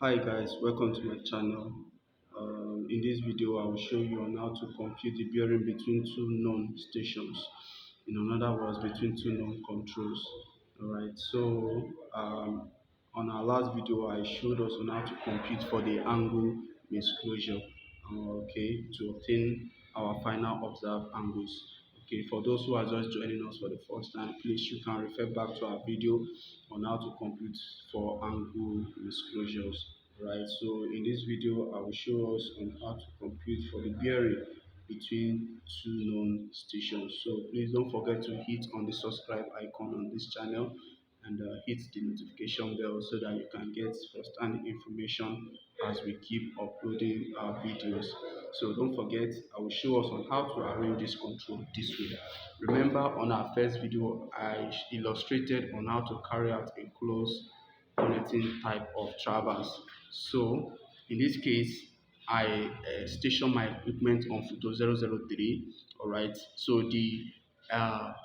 Hi guys, welcome to my channel. In this video, I will show you on how to compute the bearing between two known stations. In other words, between two known controls. Alright, so on our last video, I showed us on how to compute for the angle misclosure. Okay, to obtain our final observed angles. Okay, for those who are just joining us for the first time, please you can refer back to our video on how to compute for angle disclosures. Right, so in this video I will show us on how to compute for the bearing between two known stations. So please don't forget to hit on the subscribe icon on this channel and hit the notification bell so that you can get first-hand information as we keep uploading our videos. So don't forget, I will show us on how to arrange this control this way. Remember, on our first video I illustrated on how to carry out a close connecting type of traverse. So in this case I station my equipment on photo 003. All right, so the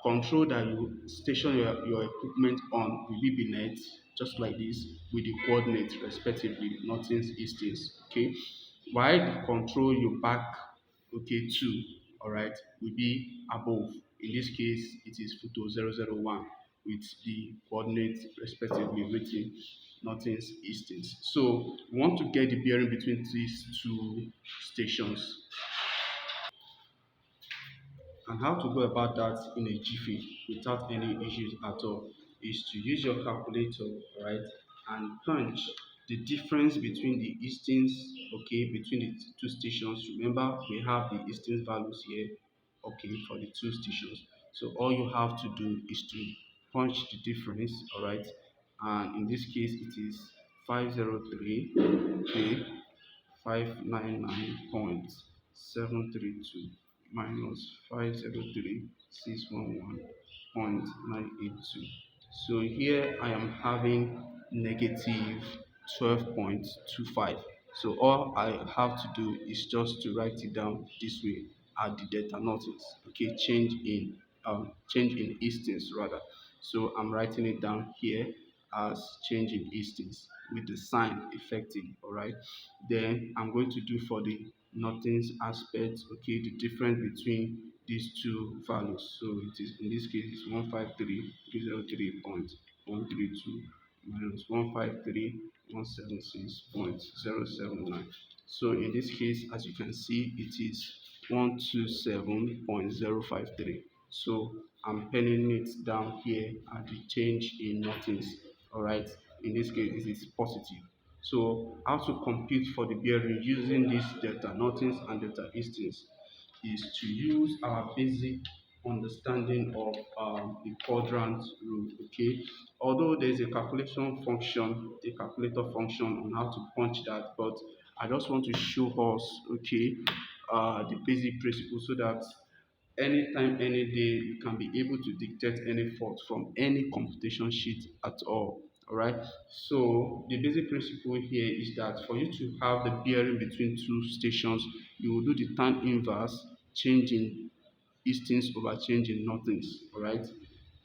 control that you station your equipment on will be beneath, just like this, with the coordinates respectively, northeast, eastings. Okay, while the control you back, okay, to, all right, will be above. In this case it is photo 001 with the coordinates respectively written northeast, eastings. So we want to get the bearing between these two stations. And how to go about that in a jiffy without any issues at all is to use your calculator, right, and punch the difference between the eastings, okay, between the two stations. Remember, we have the eastings values here, okay, for the two stations. So all you have to do is to punch the difference, all right, and in this case it is 503, okay, 599.732 minus 503,611.982. So here I am having negative 12.25. So all I have to do is just to write it down this way at the delta notice. Okay, change in instance rather. So I'm writing it down here as change in instance with the sign effective. All right, then I'm going to do for the nothings aspect, okay, the difference between these two values. So it is, in this case it's 153,303.132 minus 153,176.079. So in this case, as you can see, it is 127.053. So I'm penning it down here at the change in nothings. All right, in this case it is positive. So how to compute for the bearing using this delta nothings and delta instance is to use our basic understanding of the quadrant rule. Okay, although there's a calculation function, a calculator function on how to punch that, but I just want to show us, okay, the basic principle so that anytime, any day, you can be able to dictate any fault from any computation sheet at all. All right. So the basic principle here is that for you to have the bearing between two stations, you will do the tan inverse change in instance over change in nothings. All right.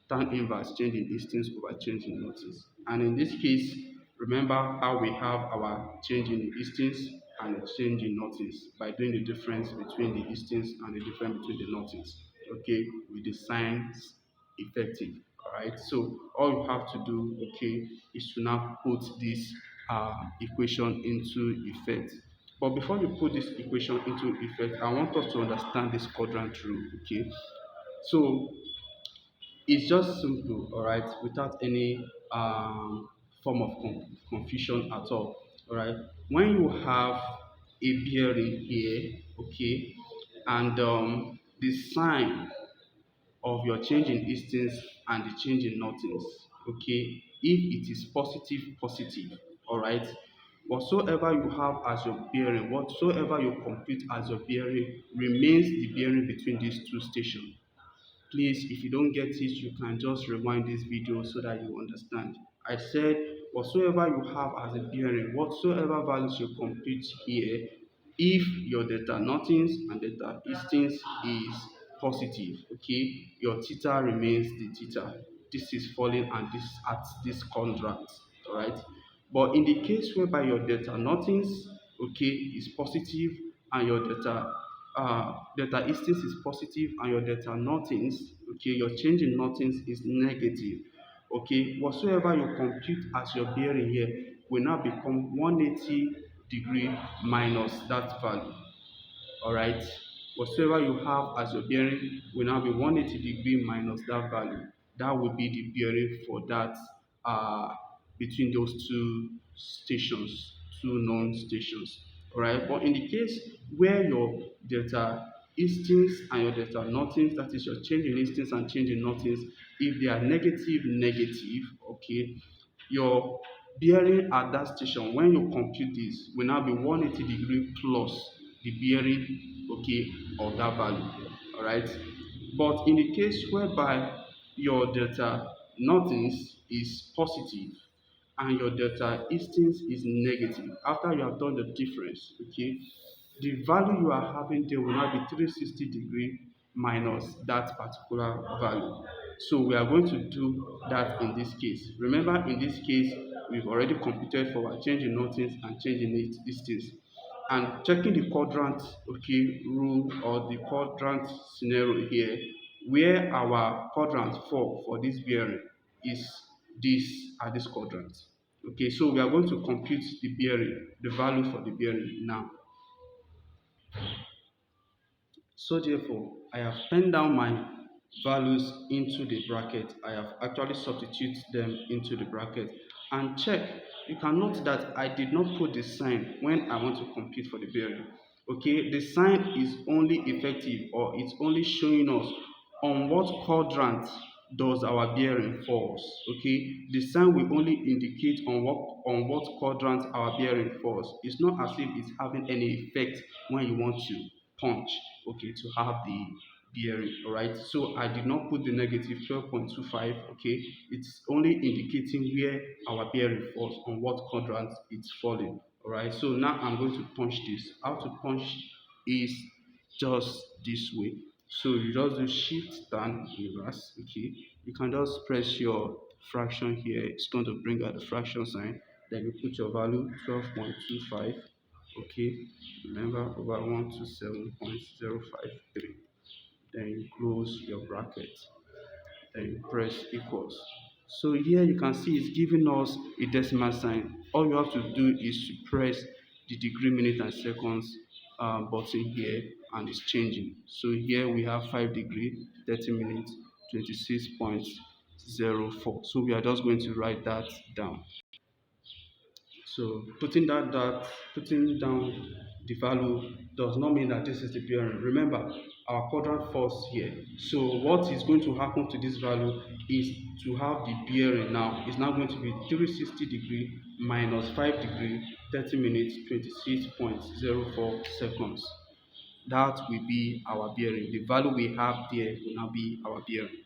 Tan inverse change in instance over change in nothings. And in this case, remember how we have our change in instance and change in nothings by doing the difference between the instance and the difference between the nothings. Okay, with the signs effective. All right, so all you have to do, okay, is to now put this equation into effect. But before you put this equation into effect, I want us to understand this quadrant rule. Okay, so it's just simple, all right, without any form of confusion at all. All right, when you have a bearing here, okay, and the sign of your change in instance and the change in nothings, okay, if it is positive, positive, all right, whatsoever you have as your bearing, whatsoever you compute as your bearing remains the bearing between these two stations. Please, if you don't get it, you can just rewind this video so that you understand. I said whatsoever you have as a bearing, whatsoever values you compute here, if your delta nothings and delta instance is positive, okay, your theta remains the theta. This is falling and this at this contract, all right. But in the case whereby your delta nothings, okay, is positive, and your delta instance is positive, and your delta nothings, okay, your change in nothings is negative, okay, whatsoever you compute as your bearing here will now become 180 degree minus that value. All right, whatsoever you have as your bearing will now be 180 degree minus that value. That will be the bearing for that between those two stations, two known stations. All right, but in the case where your delta instance and your delta nothings, that is your change in instance and change in nothings, if they are negative negative, okay, your bearing at that station when you compute this will now be 180 degree plus the bearing, okay, of that value. All right, but in the case whereby your delta nothings is positive and your delta instance is negative, after you have done the difference, okay, the value you are having there will now be 360 degree minus that particular value. So we are going to do that in this case. Remember, in this case we've already computed for our change in nothings and change in distance, and checking the quadrant, okay, rule or the quadrant scenario here, where our quadrant for this bearing is this at this quadrant. Okay, so we are going to compute the bearing, the value for the bearing now. So therefore, I have penned down my values into the bracket. I have actually substituted them into the bracket, and check. You can note that I did not put the sign when I want to compute for the bearing. Okay, the sign is only effective, or it's only showing us on what quadrant does our bearing falls. Okay, the sign will only indicate on what quadrant our bearing falls. It's not as if it's having any effect when you want to punch, okay, to have the bearing. All right, so I did not put the negative 12.25. Okay, it's only indicating where our bearing falls, on what quadrant it's falling. All right, so now I'm going to punch this. How to punch is just this way. So you just do shift down reverse. Okay, you can just press your fraction here. It's going to bring out the fraction sign. Then you put your value 12.25. Okay, remember, over 127.053. Then you close your bracket, then you press equals. So here you can see it's giving us a decimal sign. All you have to do is to press the degree, minute and seconds button here, and it's changing. So here we have 5 degree, 30 minutes, 26.04. So we are just going to write that down. So putting down the value does not mean that this is the bearing. Remember, our quadrant falls here. So what is going to happen to this value is to have the bearing now. It's now going to be 360 degree minus 5 degree, 30 minutes, 26.04 seconds. That will be our bearing. The value we have there will now be our bearing.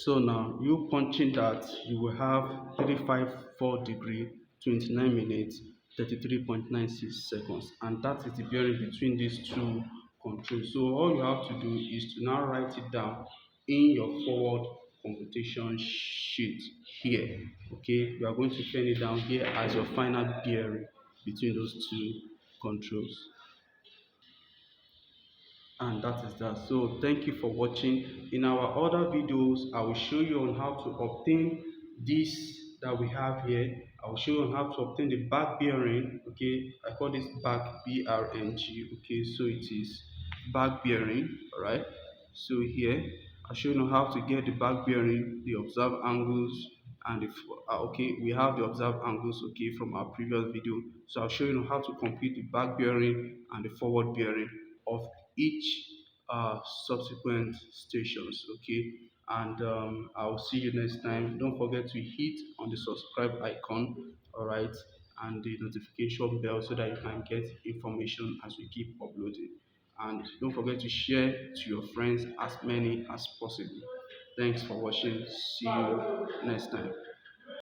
So now you punching that, you will have 354 degree, 29 minutes, 33.96 seconds, and that is the bearing between these two controls. So all you have to do is to now write it down in your forward computation sheet here. Okay, you are going to pen it down here as your final bearing between those two controls. And that is that. So thank you for watching. In our other videos, I will show you on how to obtain this that we have here. I will show you on how to obtain the back bearing. Okay, I call this back BRNG. Okay, so it is back bearing. All right, so here I'll show you how to get the back bearing, the observed angles, and the okay, we have the observed angles, okay, from our previous video. So I'll show you how to compute the back bearing and the forward bearing of each subsequent stations. Okay, and I'll see you next time. Don't forget to hit on the subscribe icon, all right, and the notification bell, so that you can get information as we keep uploading. And don't forget to share to your friends, as many as possible. Thanks for watching. See you next time.